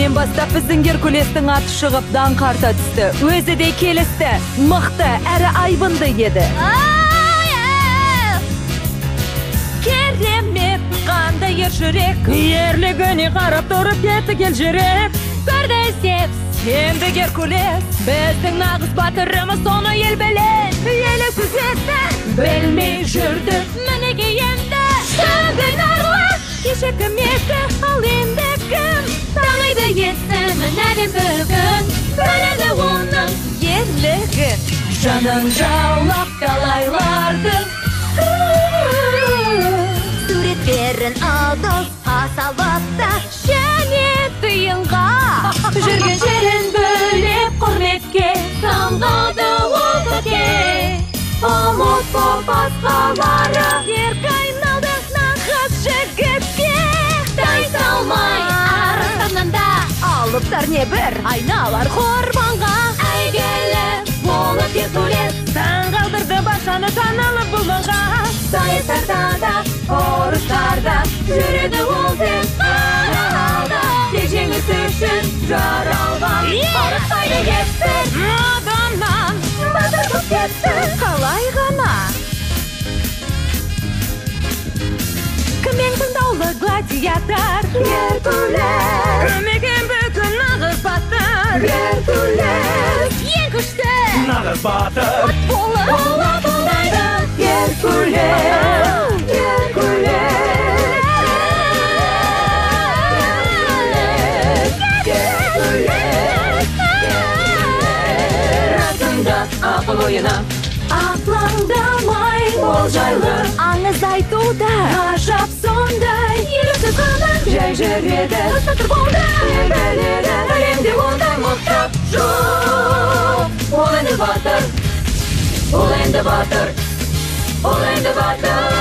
Бүгіннен бастап біздің Геркулестің аты шығып даңқ арта түсті. Өзі де келісті, мықты әрі айбынды еді. Керемет, қандай ержүрек, ерлігіне қарап тұрып кетті кел жүрек. Көрді іздеп, енді Геркулес, біздің нағыз батырымыз, соны ел білет. Елі күзетті, білмей жүрді, мінеге енді. Бүгін арлар, кеше кім еді, ал енді кім? Танайды есімін әлем бүгін, біледі оның ерлігін. Жанын жаулап талайлардың, суреттерін алдызға салыпты, және тиынға. Жүрген жерін бөлеп құрметке, самғады ол көке. Ұмыт боп басқалары, ерк айналды нағыз жігітке. Тайсалмай арыстаннан да, алыптар небір айналар құрбанға. Әйгілі болып Геркулес, таң қалдырды баршаны танылып бұлыңға. Сайыстарда да, ұрыстарда жүреді ол тек алда. Тек жеңіс үшін жаралған, ұрыспайды ешбір адамнан. Батыр боп кетті, қалай ғана. Кіммен тыңдаулы гладиатор Геркулес, көмеген бүгін нағыз батыр Геркулес, ең күшті нағыз батыр бола қолдайды Геркулес, Геркулес, Геркулес, расында ақыл ойына aqlаңдамай ол жайлы аңыз айтуда ғажап сондай. Елеусіз ғана жай жүреді, батыр болды белгілері, әлемде ондай мықты жоқ. Ол енді батыр, ол енді батыр, ол енді батыр.